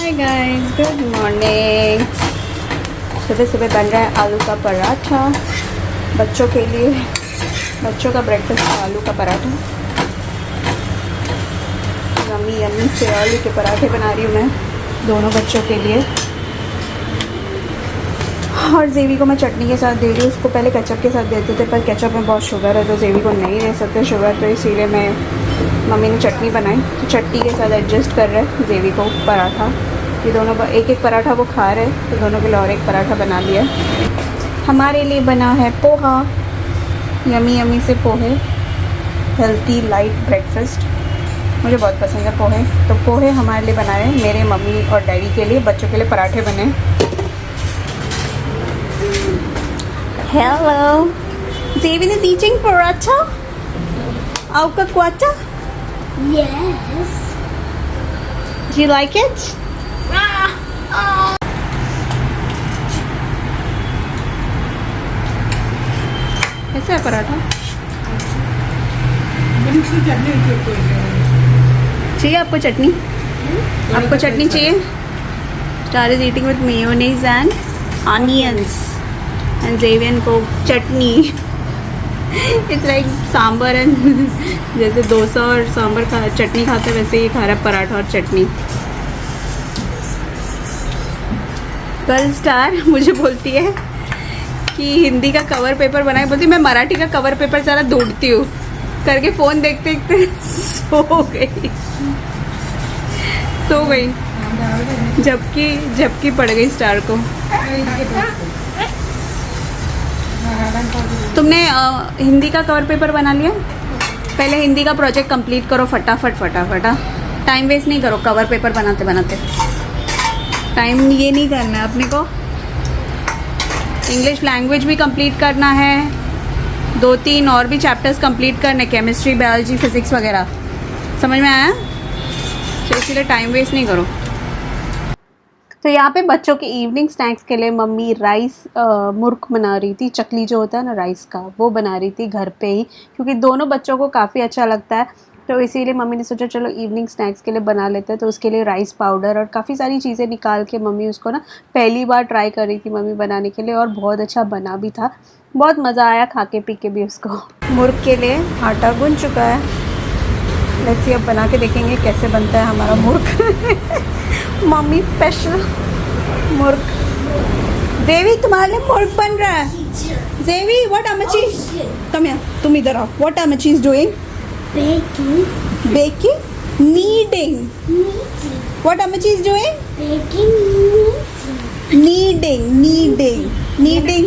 Hi guys, good morning. सुबह सुबह बन रहा है आलू का पराठा बच्चों के लिए। बच्चों का ब्रेकफास्ट आलू का पराठा। यम्मी यम्मी से आलू के पराठे बना रही हूँ मैं दोनों बच्चों के लिए। और जेवी को मैं चटनी के साथ दे रही हूँ। उसको पहले केचप के साथ देते थे, पर केचप में बहुत शुगर है तो जेवी को नहीं दे सकते शुगर, तो इसीलिए मैं मम्मी ने चटनी बनाई तो चटनी के साथ एडजस्ट कर रहे हैं जेवी को पराठा। ये दोनों एक एक पराठा वो खा रहे हैं तो दोनों के लिए और एक पराठा बना लिया। हमारे लिए बना है पोहा, यमी यमी से पोहे, हेल्थी लाइट ब्रेकफास्ट। मुझे बहुत पसंद है पोहे, तो पोहे हमारे लिए बनाए मेरे मम्मी और डैडी के लिए। बच्चों के लिए पराठे बने। हेलो, जेवी is eating paratha. Auka kwata? Yes. Do you like it? कैसा है पराठा? चाहिए आपको चटनी? आपको चटनी चाहिए? Star is eating with mayonnaise and onions. And Zavian को चटनी। It's like सांबर एंड जैसे डोसा और सांबर खा चटनी खाते हैं वैसे ही खा रहा है पराठा और चटनी। कल स्टार मुझे बोलती है कि हिंदी का कवर पेपर बनाए, बोलती मैं मराठी का कवर पेपर ज़रा ढूंढती हूँ करके फ़ोन देखते देखते सो गई जबकि पड़ गई स्टार को। तुमने हिंदी का कवर पेपर बना लिया? पहले हिंदी का प्रोजेक्ट कंप्लीट करो फटाफट। टाइम वेस्ट नहीं करो कवर पेपर बनाते बनाते। टाइम ये नहीं करना है अपने को। इंग्लिश लैंग्वेज भी कंप्लीट करना है, 2-3 और भी चैप्टर्स कंप्लीट करने, केमिस्ट्री बायोलॉजी फिजिक्स वगैरह। समझ में आया? तो इसीलिए टाइम वेस्ट नहीं करो। तो यहाँ पे बच्चों के इवनिंग स्नैक्स के लिए मम्मी राइस मुर्क बना रही थी। चकली जो होता है ना राइस का, वो बना रही थी घर पे ही, क्योंकि दोनों बच्चों को काफ़ी अच्छा लगता है। तो इसीलिए मम्मी ने सोचा चलो इवनिंग स्नैक्स के लिए बना लेते हैं। तो उसके लिए राइस पाउडर और काफ़ी सारी चीज़ें निकाल के मम्मी उसको ना पहली बार ट्राई कर रही थी मम्मी बनाने के लिए, और बहुत अच्छा बना भी था। बहुत मज़ा आया खा के पी के भी उसको। मुर्क के लिए आटा गूंद चुका है। लेट्स सी अब बना के देखेंगे कैसे बनता है हमारा मुर्क। Mummy special मुर्क। जेवी तुम्हारे लिए मुर्क बन रहा है। जेवी व्हाट अमची, कम हियर, तुम इधर आओ। व्हाट अमची is doing? Baking kneading. What अमची is doing? Kneading.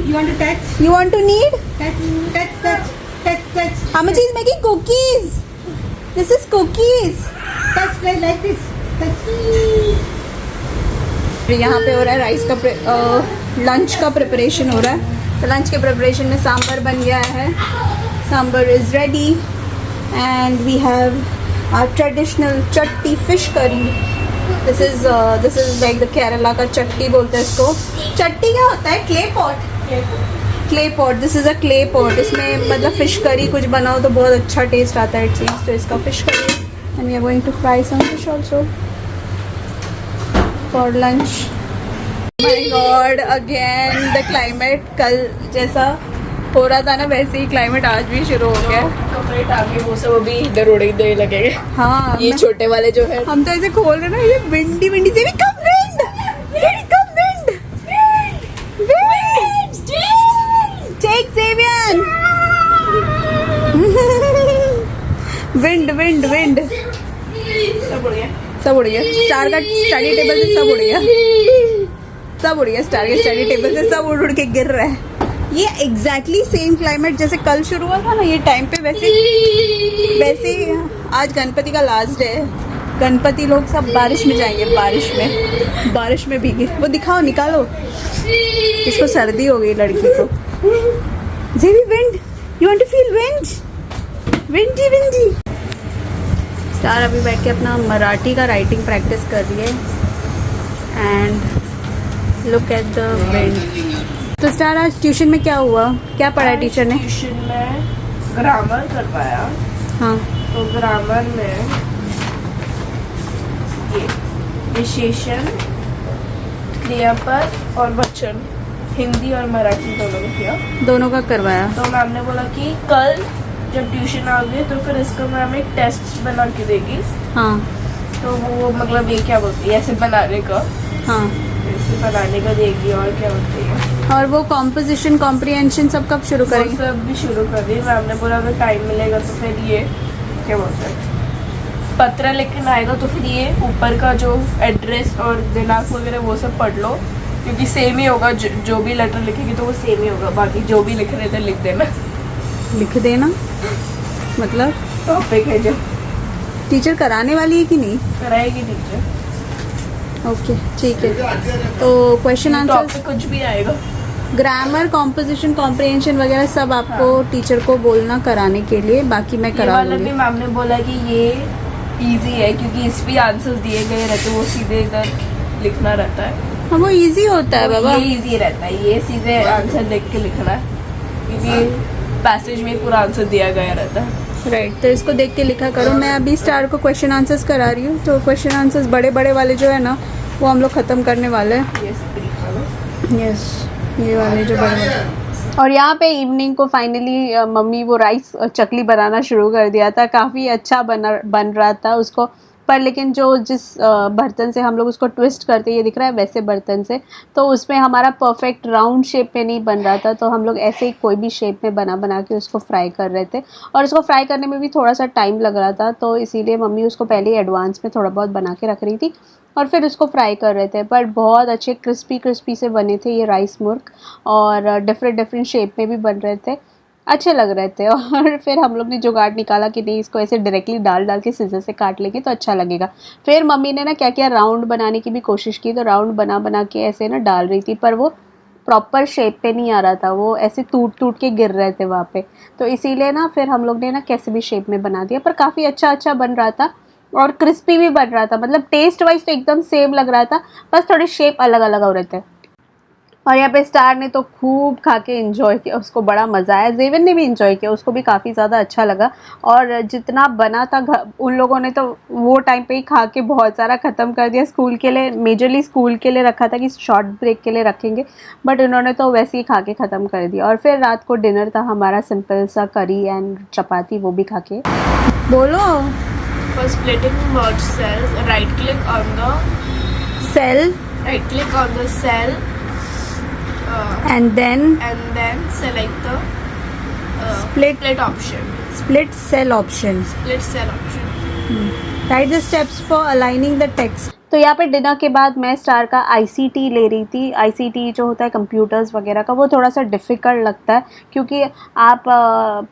You want to touch? You want to knead? Touch. Amachi is making cookies. This is cookies. Touch like this. यहाँ पे हो रहा है राइस का लंच का प्रिपरेशन हो रहा है। तो लंच के प्रिपरेशन में सांबर बन गया है। Sambar is ready and we have our traditional chatti fish curry. This is like the Kerala का चट्टी बोलते हैं इसको। चट्टी क्या होता है? Clay pot. This is a clay pot. इसमें मतलब फ़िश करी कुछ बनाओ तो बहुत अच्छा टेस्ट आता है इट सीम्स। तो इसका fish curry and we are going to fry some fish also for lunch. My god, again the climate कल जैसा हो रहा था ना वैसे ही क्लाइमेट आज भी शुरू हो गया। कपड़े टांगे वो सब अभी इधर उड़ने लगेंगे। हाँ, ये छोटे वाले जो है हम तो ऐसे खोल रहे ना, ये विंडी से भी कम विंड। टेक ज़ेवियन। विंड सब उड़ गया। स्टार का स्टडी टेबल से सब उड़ गया। स्टार के स्टडी टेबल से सब उड़ के गिर रहा है। ये एग्जैक्टली सेम क्लाइमेट जैसे कल शुरू हुआ था ना ये टाइम पे, वैसे ही आज गणपति का लास्ट डे है। गणपति लोग सब बारिश में जाएंगे, बारिश में भीगे। वो दिखाओ, निकालो। इसको सर्दी हो गई लड़की को। जेवी wind, you want to feel windy. Star अभी बैठ के अपना मराठी का राइटिंग प्रैक्टिस कर रही है and look at the wind. तो स्टार आज ट्यूशन में क्या हुआ? क्या पढ़ाया टीचर ने? ट्यूशन में ग्रामर करवाया। हाँ, तो ग्रामर में विशेषण, क्रियापद और वचन, हिंदी और मराठी दोनों में किया। दोनों का करवाया। तो मैम ने बोला कि कल जब ट्यूशन आओगे तो फिर इसका मैम एक टेस्ट बना के देगी। हाँ तो वो मतलब ये क्या बोलती है, ऐसे बनाने का, हाँ। ऐसे बनाने का देगी। और क्या बोलती है, और वो कॉम्पोजिशन कॉम्प्रिहेंशन सब कब शुरू वो करेंगे? सब भी शुरू कर दी। मैम ने बोला अगर टाइम मिलेगा तो फिर ये क्या बोलते हैं, पत्र लिखना आएगा तो फिर ये ऊपर का जो एड्रेस और दिनांक वगैरह वो सब पढ़ लो, क्योंकि सेम ही होगा। जो भी लेटर लिखेगी तो वो सेम ही होगा। बाकी जो भी लिख रहे थे लिख देना। लिख देना मतलब टॉपिक है जो टीचर कराने वाली है कि नहीं? कराएगी टीचर। ओके ठीक है। तो क्वेश्चन आंसर, टॉपिक कुछ भी आएगा। ग्रामर, कॉम्पोजिशन, कॉम्प्रिहेंशन वगैरह सब आपको हाँ। टीचर को बोलना कराने के लिए, बाकी मैं ये करा वाला लूँगी। भी मैम ने बोला कि ये इजी है, क्योंकि इस भी आंसर्स दिए गए रहते, वो सीधे इधर लिखना रहता है। हाँ वो इजी होता है बाबा। ये इजी रहता है, ये सीधे आंसर देख के लिखना है, क्योंकि पैसेज में पूरा आंसर दिया गया रहता है। राइट तो इसको देख के लिखा करो। मैं अभी स्टार को क्वेश्चन आंसर्स करा रही हूँ। तो क्वेश्चन आंसर्स बड़े बड़े वाले जो है ना वो हम लोग ख़त्म करने वाले हैं। यस ये वाले जो बड़े बड़े। और यहाँ पे इवनिंग को फाइनली मम्मी वो राइस चकली बनाना शुरू कर दिया था। काफ़ी अच्छा बन रहा था उसको, पर लेकिन जो जिस बर्तन से हम लोग उसको ट्विस्ट करते, ये दिख रहा है वैसे बर्तन से, तो उसमें हमारा परफेक्ट राउंड शेप में नहीं बन रहा था। तो हम लोग ऐसे ही कोई भी शेप में बना के उसको फ्राई कर रहे थे, और उसको फ्राई करने में भी थोड़ा सा टाइम लग रहा था। तो इसीलिए मम्मी उसको पहले ही एडवांस में थोड़ा बहुत बना के रख रही थी और फिर उसको फ्राई कर रहे थे। पर बहुत अच्छे क्रिस्पी से बने थे ये राइस मुर्ग, और डिफरेंट शेप में भी बन रहे थे, अच्छे लग रहे थे। और फिर हम लोग ने जुगाड़ निकाला कि नहीं इसको ऐसे डायरेक्टली डाल के सीजर से काट लेंगे तो अच्छा लगेगा। फिर मम्मी ने ना क्या किया, राउंड बनाने की भी कोशिश की। तो राउंड बना के ऐसे ना डाल रही थी, पर वो प्रॉपर शेप पे नहीं आ रहा था, वो ऐसे टूट के गिर रहे थे वहाँ पे। तो इसीलिए ना फिर हम लोग ने ना कैसे भी शेप में बना दिया, पर काफ़ी अच्छा बन रहा था और क्रिस्पी भी बन रहा था। मतलब टेस्ट वाइज तो एकदम सेम लग रहा था, बस थोड़े शेप अलग अलग हो रहे थे। और यहाँ पे स्टार ने तो खूब खा के इन्जॉय किया, उसको बड़ा मज़ा आया। जेवन ने भी इन्जॉय किया, उसको भी काफ़ी ज़्यादा अच्छा लगा। और जितना बना था उन लोगों ने तो वो टाइम पे ही खा के बहुत सारा ख़त्म कर दिया। स्कूल के लिए, मेजरली स्कूल के लिए रखा था कि शॉर्ट ब्रेक के लिए रखेंगे, बट उन्होंने तो वैसे ही खा के ख़त्म कर दिया। और फिर रात को डिनर था हमारा सिंपल सा करी एंड चपाती, वो भी खा के। बोलो। For splitting merge cells, right click on the cell cell and then select the Split. split option. split cell option. Split cell option. Write the steps for aligning the text. तो यहाँ पे dinner के बाद मैं star का ICT ले रही थी। ICT जो होता है कंप्यूटर्स वगैरह का, वो थोड़ा सा डिफ़िकल्ट लगता है, क्योंकि आप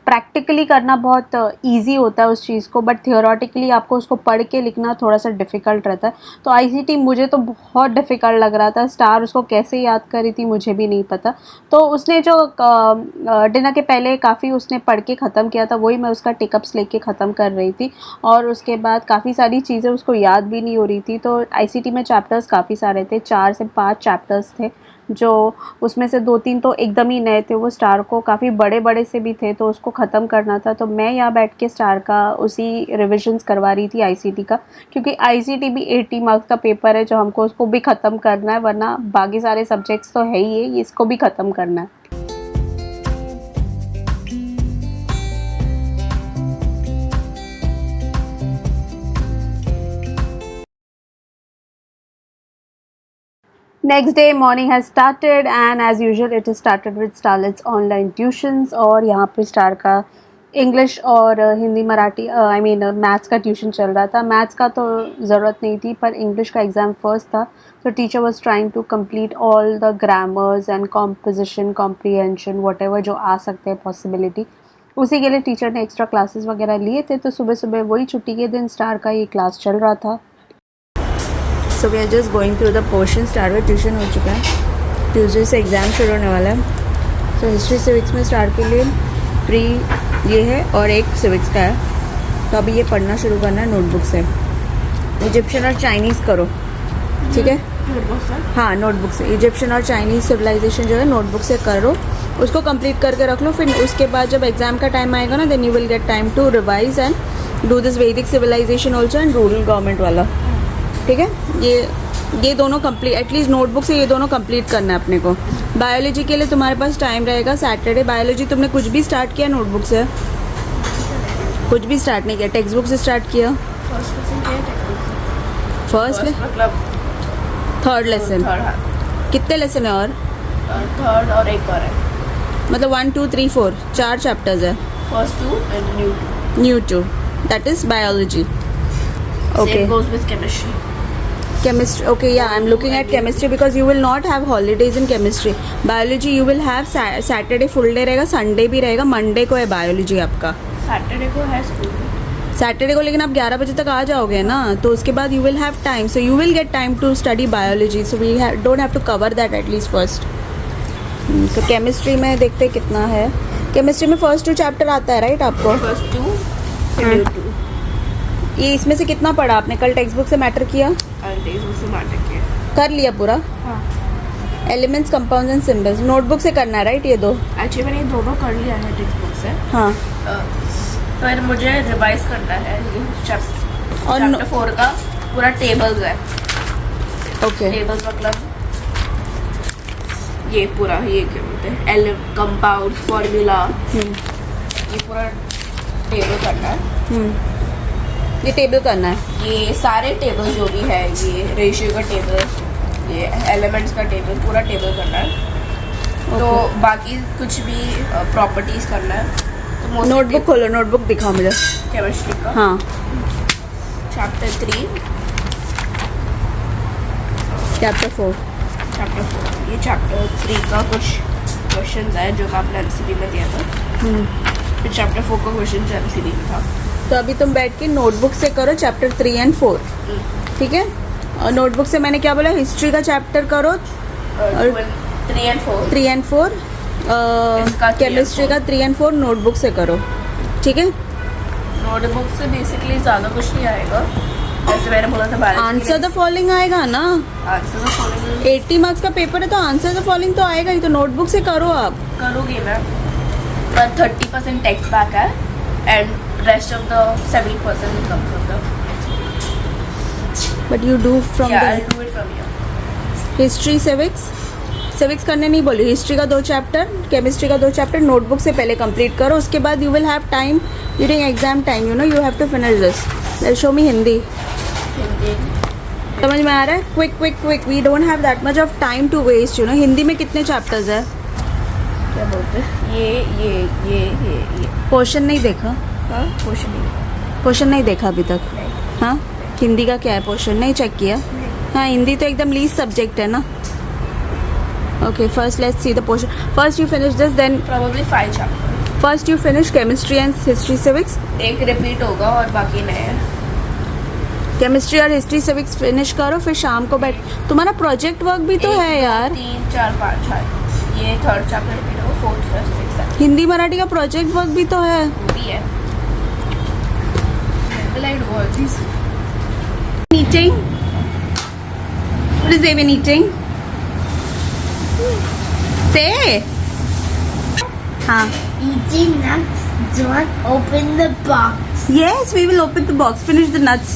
प्रैक्टिकली करना बहुत इजी होता है उस चीज़ को, बट थियोरेटिकली आपको उसको पढ़ के लिखना थोड़ा सा डिफ़िकल्ट रहता है। तो ICT मुझे तो बहुत डिफ़िकल्ट लग रहा था। स्टार उसको कैसे याद करी थी मुझे भी नहीं पता। तो उसने जो डिनर के पहले काफ़ी उसने पढ़ के ख़त्म किया था, वही मैं उसका टिकअप्स लेके ख़त्म कर रही थी। और उसके बाद काफ़ी सारी चीज़ें उसको याद भी नहीं हो रही थी। तो ICT में चैप्टर्स काफ़ी सारे थे, 4 से 5 चैप्टर्स थे, जो उसमें से 2-3 तो एकदम ही नए थे। वो स्टार को काफ़ी बड़े से भी थे, तो उसको ख़त्म करना था। तो मैं यहाँ बैठ के स्टार का उसी रिविजन्स करवा रही थी ICT का, क्योंकि ICT भी 80 मार्क्स का पेपर है, जो हमको उसको भी ख़त्म करना है, वरना बाकी सारे सब्जेक्ट्स तो है ही है, इसको भी ख़त्म करना है। Next day morning has started and as usual it is started with Starlett's online tuitions। और यहाँ पे स्टार का इंग्लिश और हिंदी मराठी मैथ्स का ट्यूशन चल रहा था। मैथ्स का तो ज़रूरत नहीं थी, पर इंग्लिश का एग्ज़ाम फर्स्ट था, तो teacher was trying to complete all the grammars and composition, comprehension, whatever जो आ सकते हैं पॉसिबिलिटी, उसी के लिए टीचर ने एक्स्ट्रा क्लासेस वगैरह लिए थे। तो सुबह वही छुट्टी के दिन स्टार का ये क्लास चल रहा था। So we are just going through the portion. Star का ट्यूशन हो चुका है, ट्यूसडे से एग्ज़ाम शुरू होने वाला है। सो हिस्ट्री सिविक्स में स्टार के लिए प्री ये है और एक सिविक्स का है, तो अभी ये पढ़ना शुरू करना है नोटबुक से। इजिप्शियन और चाइनीज़ करो, ठीक है? हाँ नोटबुक से। इजिप्शियन और चाइनीज़ सिविलाइजेशन जो है नोटबुक से करो, उसको कंप्लीट करके रख लो। फिर उसके बाद जब एग्ज़ाम का टाइम आएगा ना, then you will get time to revise and do this Vedic civilisation also and rural government वाला। ठीक है, ये दोनों कंप्लीट, एटलीस्ट नोटबुक से ये दोनों कंप्लीट करना है अपने को। बायोलॉजी के लिए तुम्हारे पास टाइम रहेगा सैटरडे। बायोलॉजी तुमने कुछ भी स्टार्ट किया नोटबुक से? कुछ भी स्टार्ट नहीं किया, टेक्स्ट बुक से स्टार्ट किया। फर्स्ट मतलब थर्ड लेसन। कितने लेसन है? और थर्ड और एक और है, मतलब 1 2 3 4 4 चैप्टर्स है। First 2 and new 2 that is biology. Okay, same goes with chemistry. chemistry, okay, yeah, I'm looking at chemistry because you will not have holidays in chemistry. Biology you will have Saturday full day रहेगा, Sunday भी रहेगा, Monday को है biology आपका। Saturday को है school, Saturday को, लेकिन आप 11 बजे तक आ जाओगे ना, तो उसके बाद you will have time, so you will get time to study biology, so we don't have to cover that at least first. तो केमिस्ट्री में देखते हैं कितना है। केमिस्ट्री में फर्स्ट 2 चैप्टर आता है राइट आपको? फर्स्ट 2 न्यू 2 ये इसमें से कितना पढ़ा आपने? कल टेक्स्ट बुक से मैटर किया? और डेज से नाटक किया। कर लिया पूरा? हाँ, elements, compounds and symbols notebook से करना है राइट? ये 2 एक्चुअली मैंने ये दोनों कर लिया है टेक्स्ट बुक से। हाँ, पर मुझे रिवाइज करना है ये और चैप्टर 4 का पूरा टेबल्स है। ओके, टेबल्स मतलब ये पूरा, ये क्या बोलते हैं, कंपाउंड फॉर्मूला, ये पूरा टेबल करना है। ये टेबल करना है। ये सारे टेबल जो भी है, ये रेशियो का टेबल, ये एलिमेंट्स का टेबल, पूरा टेबल करना है। तो बाकी कुछ भी प्रॉपर्टीज करना है। तो नोटबुक खोलो, नोटबुक दिखाओ मुझे। केमिस्ट्री का हाँ, चैप्टर 3 चैप्टर 4। चैप्टर 4, ये चैप्टर 3 का कुछ क्वेश्चंस है जो आपने एमसीडी में दिया था। फिर चैप्टर 4 का क्वेश्चन एमसीडी में था। तो अभी तुम बैठ के नोटबुक से करो चैप्टर 3 एंड 4, ठीक है? और नोटबुक से मैंने क्या बोला, हिस्ट्री का चैप्टर करो, और 3 एंड 4 केमिस्ट्री का 3 एंड 4 नोटबुक से करो, ठीक है? नोटबुक से बेसिकली ज़्यादा कुछ नहीं आएगा, जैसे मैंने बोला था। आंसर द फॉलोइंग आएगा ना? आंसर द फॉलोइंग 80 मार्क्स का पेपर है, तो आंसर द फॉलोइंग तो आएगा ही। तो नोटबुक से करो आप। करूँगी मैं, पर 30% टेक्स्ट बैक है and rest of the 70% will come from the but you do from I'll the do it from here. History, civics करने नहीं बोली। हिस्ट्री का 2 चैप्टर, केमिस्ट्री का 2 चैप्टर नोटबुक से पहले कंप्लीट करो। उसके बाद you will have time during exam time, you know you have to finish this. Show me Hindi. समझ में आ रहा है? Quick, we don't have that much of time to waste, you know. Hindi में कितने चैप्टर्स है? क्या बोलते हैं, ये क्वेश्चन नहीं देखा? हाँ, क्वेश्चन क्वेश्चन नहीं देखा अभी तक? हाँ, हिंदी का क्या है, क्वेश्चन नहीं चेक किया? हाँ, हिंदी तो एकदम लीस्ट सब्जेक्ट है ना। Okay, first let's see the portion. First you finish this, then probably 5 chapter. First you finish chemistry and history civics. एक रिपीट होगा और बाकी नए हैं। केमिस्ट्री और हिस्ट्री सिविक्स फिनिश करो, फिर शाम को बैठ। तुम्हारा प्रोजेक्ट वर्क भी तो है यार। 3 4 5 6 ये थर्ड चैप्टर रिपीट होगा, 4th 5th 6th 7th Hindi Marathi का प्रोजेक्ट वर्क भी तो है। वो भी है। Will I do all these? Eating? What is Zavi eating? Say. हाँ. Eating nuts. Don't open the box. Yes, we will open the box. Finish the nuts.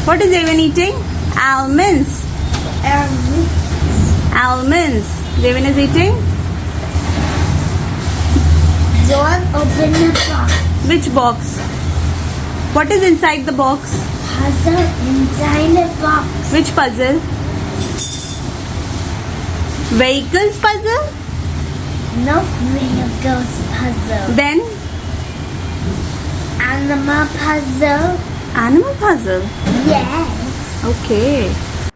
What is Zavi eating? Almonds. Almonds. Zavi is eating? Don't open the box. Which box? What is inside the box? Puzzle inside the box. Which puzzle? Vehicles puzzle? No vehicles puzzle. Then? Animal puzzle. Animal puzzle? Yes. Okay.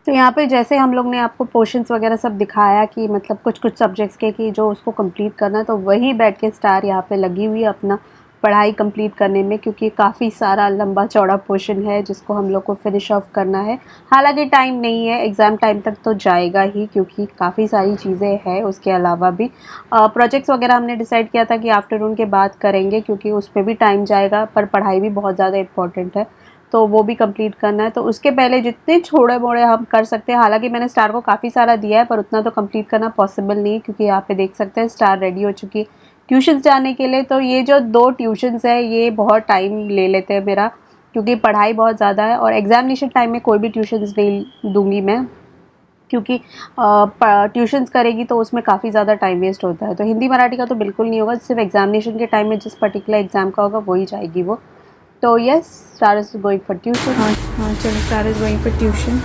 तो यहाँ पे जैसे हम लोग ने आपको portions वगैरह सब दिखाया कि मतलब कुछ सब्जेक्ट्स के कि जो उसको कंप्लीट करना है, तो वही बैठ के स्टार यहाँ पे लगी हुई है अपना पढ़ाई कंप्लीट करने में, क्योंकि काफ़ी सारा लंबा चौड़ा पोर्शन है जिसको हम लोग को फिनिश ऑफ करना है। हालांकि टाइम नहीं है, एग्ज़ाम टाइम तक तो जाएगा ही, क्योंकि काफ़ी सारी चीज़ें हैं। उसके अलावा भी प्रोजेक्ट्स वगैरह हमने डिसाइड किया था कि आफ्टरनून के बाद करेंगे, क्योंकि उसमें भी टाइम जाएगा, पर पढ़ाई भी बहुत ज़्यादा इंपॉर्टेंट है, तो वो भी कंप्लीट करना है। तो उसके पहले जितने छोटे मोड़े हम कर सकते हैं, हालांकि मैंने स्टार को काफ़ी सारा दिया है, पर उतना तो कंप्लीट करना पॉसिबल नहीं है, क्योंकि यहाँ पे देख सकते हैं स्टार रेडी हो चुकी है ट्यूशन्स जाने के लिए। तो ये जो 2 ट्यूशन्स है ये बहुत टाइम ले लेते हैं मेरा, क्योंकि पढ़ाई बहुत ज़्यादा है और एग्ज़ामिनेशन टाइम में कोई भी ट्यूशन्स नहीं दूंगी मैं, क्योंकि ट्यूशन्स करेगी तो उसमें काफ़ी ज़्यादा टाइम वेस्ट होता है। तो हिंदी मराठी का तो बिल्कुल नहीं होगा, सिर्फ एग्जामिनेशन के टाइम में जिस पर्टिकुलर एग्ज़ाम का होगा वही जाएगी वो। तो yes, Star is going for tuition. हाँ हाँ चलो, Star is going for tuition.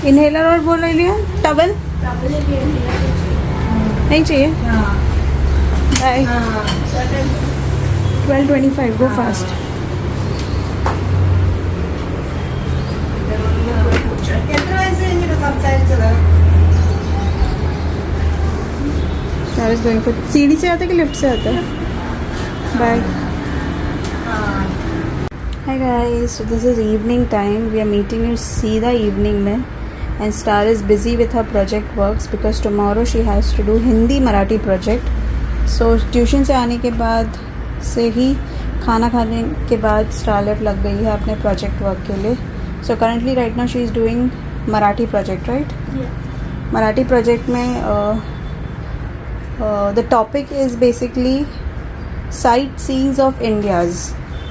Inhaler और बोल रही लिया, टवल नहीं चाहिए। Bye. 12:25, go fast. Star is going for, सीढ़ी से आता है कि लिफ्ट से आता है? Bye. Hi guys, so this is evening time. We are meeting in सीधा evening में, and Star is busy with her project works because tomorrow she has to do Hindi Marathi project. So tuition से आने के बाद से ही खाना खाने के बाद Starlett लग गई है अपने project work के लिए. So currently right now she is doing Marathi project, right? Yeah. Marathi project में the topic is basically sightseeings of India's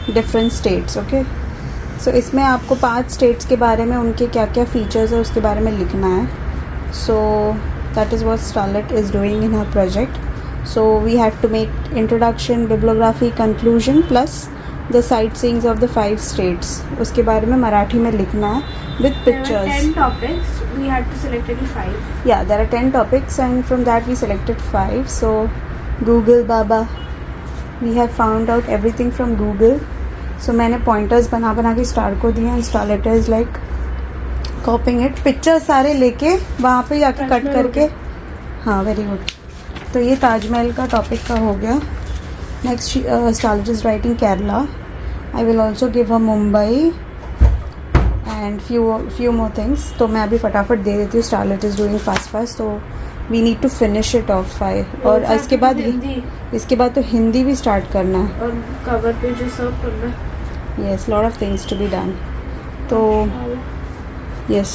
different states. Okay, so इसमें आपको 5 स्टेट्स के बारे में, उनके क्या क्या फीचर्स है उसके बारे में लिखना है. So that is what Starlet is doing in her project. So we had to make introduction, bibliography, conclusion plus the sight seeings of the 5 states. उसके बारे में मराठी में लिखना है with pictures. 10 topics. We had to select only 5. Yeah, there are 10 topics and from that we selected 5. So Google Baba, we have found out everything from Google. So मैंने pointers बना बना के स्टार को दिए and starlet is like कॉपिंग it. Pictures सारे लेके वहाँ पे जाके कट करके. हाँ, वेरी गुड. तो ये ताजमहल का टॉपिक का हो गया. Next Starlet is writing Kerala. I will also give a Mumbai and few more things. तो मैं अभी फटाफट दे देती हूँ. Starlet is doing fast. तो we need to finish it of 5. और इसके बाद तो हिंदी भी स्टार्ट करना है और कवर पेजेस सब करना है. Yes, lot of things to be done. So, yes.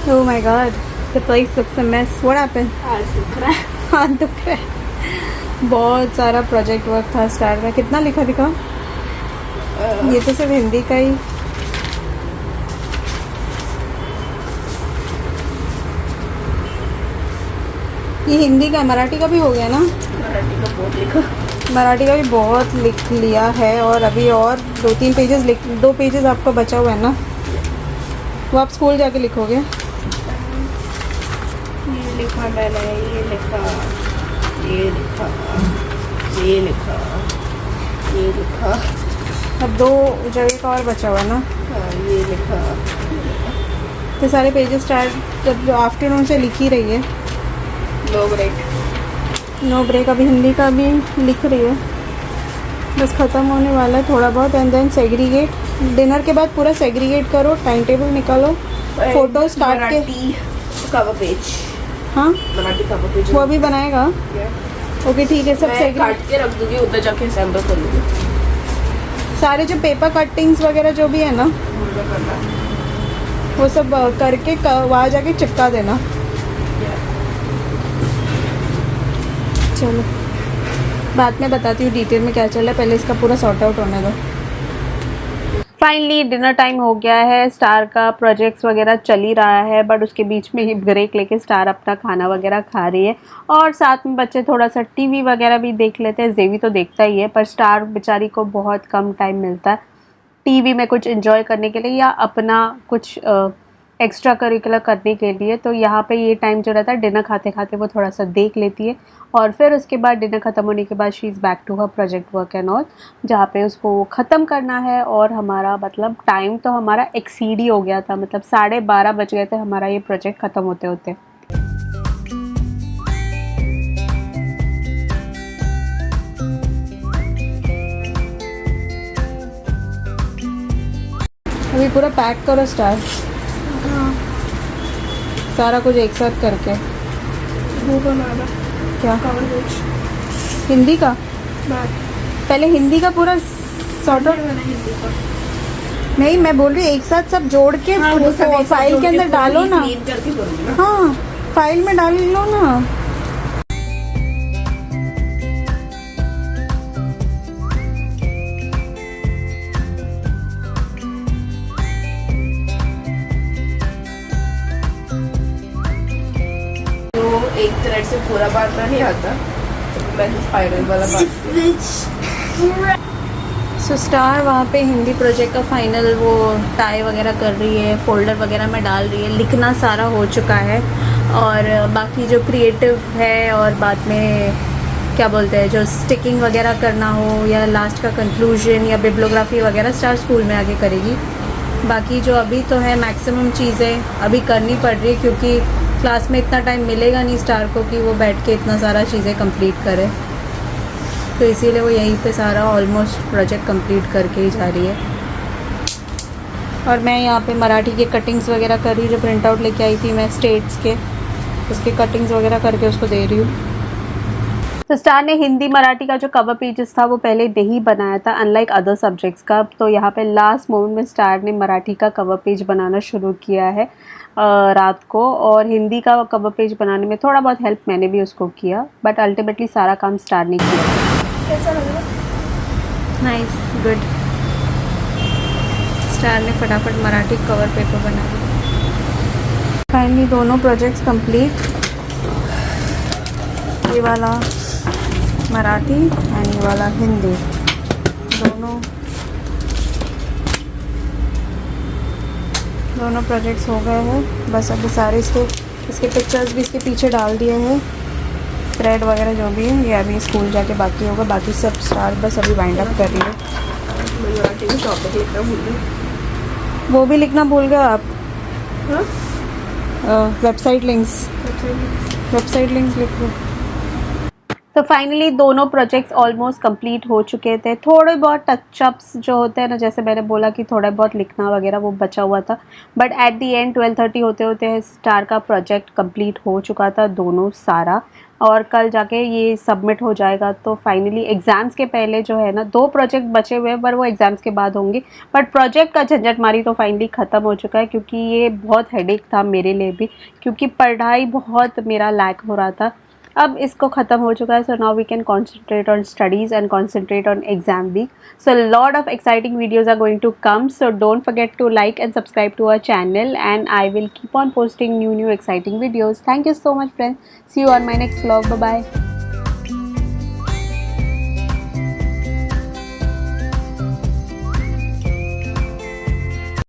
Oh my god, the place looks a mess. What happened? आज दिख रहा है. हाथ दुख रहा है. बहुत सारा प्रोजेक्ट वर्क था स्टार का. कितना लिखा दिखा? ये तो सिर्फ हिंदी का ही. ये हिंदी का, मराठी का भी हो गया ना? मराठी का बहुत लिखा. मराठी का भी बहुत लिख लिया है और अभी और 2-3 पेजेस 2 पेजेस आपका बचा हुआ है ना? वो आप स्कूल जाके लिखोगे? ये लिखा मैंने, ये लिखा, ये लिखा, ये लिखा, ये लिखा. अब 2 जगह का और बचा हुआ है ना? हाँ, ये लिखा. तो सारे पेजेस स्टार्ट जब आफ्टरनून से लिख ही रही है. No break. अभी हिंदी का भी लिख रही है, बस ख़त्म होने वाला है थोड़ा बहुत. And then segregate. डिनर के बाद पूरा सेग्रीगेट करो, टाइम टेबल निकालो, फोटो स्टार्ट के. Cover page. हाँ, मराठी कवर पेज वो अभी बनाएगा. ओके ठीक है. सब काट के रख दूंगी, उधर जाके असेंबल कर लूँगी. सारे जो पेपर कटिंग्स वगैरह जो भी है ना, वो सब करके वहाँ जाके चिपका देना. चलो बाद में बताती हूँ डिटेल में क्या चल रहा है. पहले इसका पूरा सॉर्ट आउट होने दो. फाइनली डिनर टाइम हो गया है. स्टार का प्रोजेक्ट्स वगैरह चल ही रहा है, बट उसके बीच में ही ब्रेक लेके स्टार अपना खाना वगैरह खा रही है और साथ में बच्चे थोड़ा सा टीवी वगैरह भी देख लेते हैं. जेवी तो देखता ही है, पर स्टार बेचारी को बहुत कम टाइम मिलता है टीवी में कुछ एंजॉय करने के लिए या अपना कुछ एक्स्ट्रा करिकुलर करने के लिए. तो यहाँ पे ये टाइम जो रहता है डिनर खाते खाते वो थोड़ा सा देख लेती है और फिर उसके बाद डिनर ख़त्म होने के बाद she is back to her project work and all, जहाँ पे उसको ख़त्म करना है. और हमारा मतलब टाइम तो हमारा एक्सीड ही हो गया था, मतलब 12:30 बज गए थे हमारा ये प्रोजेक्ट ख़त्म होते होते. अभी पूरा पैक करो स्टार, सारा कुछ एक साथ करके। वो बनाना क्या? कवर पेज हिंदी का? बैक पहले हिंदी का पूरा सॉर्ट आउट। हिंदी का। नहीं, मैं बोल रही हूँ एक साथ सब जोड़ के हाँ, वो सब एक साथ फाइल जोड़ के अंदर पूरा डालो ना। clean करके करूँगी ना। हाँ, फाइल में डाल लो ना। तो एक थ्रेड से पूरा बांधना नहीं आता, तो मैं स्पाइरल वाला बांधती हूँ। सो स्टार वहाँ पे हिंदी प्रोजेक्ट का फाइनल वो टाई वगैरह कर रही है, फोल्डर वगैरह में डाल रही है, लिखना सारा हो चुका है। और बाकी जो क्रिएटिव है और बाद में क्या बोलते हैं जो स्टिकिंग वगैरह करना हो या लास्ट का कंक्लूजन या बिब्लियोग्राफी वगैरह स्टार स्कूल में आके करेगी। बाकी जो अभी तो है मैक्सिमम चीज़ें अभी करनी पड़ रही है, क्योंकि क्लास में इतना टाइम मिलेगा नहीं स्टार को कि वो बैठ के इतना सारा चीज़ें कंप्लीट करे, तो इसीलिए वो यहीं पे सारा ऑलमोस्ट प्रोजेक्ट कंप्लीट करके ही जा रही है। और मैं यहाँ पे मराठी के कटिंग्स वगैरह कर रही हूँ, जो प्रिंट आउट लेके आई थी मैं स्टेट्स के, उसके कटिंग्स वगैरह करके उसको दे रही हूँ। तो स्टार ने हिंदी मराठी का जो कवर पेजेस था वो पहले नहीं बनाया था, अनलाइक अदर सब्जेक्ट्स का। तो यहाँ पे लास्ट मोमेंट में स्टार ने मराठी का कवर पेज बनाना शुरू किया है रात को, और हिंदी का कवर पेज बनाने में थोड़ा बहुत हेल्प मैंने भी उसको किया, बट अल्टीमेटली सारा काम स्टार ने किया। कैसा लग रहा? Nice, good. स्टार ने फटाफट मराठी कवर पेपर बना दिया। फाइनली दोनों प्रोजेक्ट्स कंप्लीट, ये वाला मराठी एंड ये वाला हिंदी, दोनों प्रोजेक्ट्स हो गए हैं। बस अभी सारे इसके पिक्चर्स भी इसके पीछे डाल दिए हैं, थ्रेड वगैरह जो भी है ये अभी स्कूल जाके बाकी होगा। बाकी सब स्टार बस अभी वाइंड अप कर रही है। मराठी में टॉपिक लिखना भूल गई। वो भी लिखना भूल गए आप? हाँ? वेबसाइट लिंक्स लिख लो। तो फाइनली दोनों प्रोजेक्ट्स ऑलमोस्ट कंप्लीट हो चुके थे। थोड़े बहुत टचअप्स जो होते हैं ना, जैसे मैंने बोला कि थोड़ा बहुत लिखना वगैरह वो बचा हुआ था, बट एट दी एंड 12:30 होते होते स्टार का प्रोजेक्ट कंप्लीट हो चुका था दोनों सारा, और कल जाके ये सबमिट हो जाएगा। तो फाइनली एग्ज़ाम्स के पहले जो है ना 2 प्रोजेक्ट बचे हुए हैं, पर वो एग्ज़ाम्स के बाद होंगे। बट प्रोजेक्ट का झंझट मारी तो फाइनली ख़त्म हो चुका है, क्योंकि ये बहुत हेडेक था मेरे लिए भी, क्योंकि पढ़ाई बहुत मेरा लैक हो रहा था। अब इसको ख़त्म हो चुका है, so now we can concentrate on studies and concentrate on exam week. So lot of exciting videos are going to come, so don't forget to like and subscribe to our channel, and I will keep on posting new exciting videos. Thank you so much friends. See you on my next vlog. Bye bye.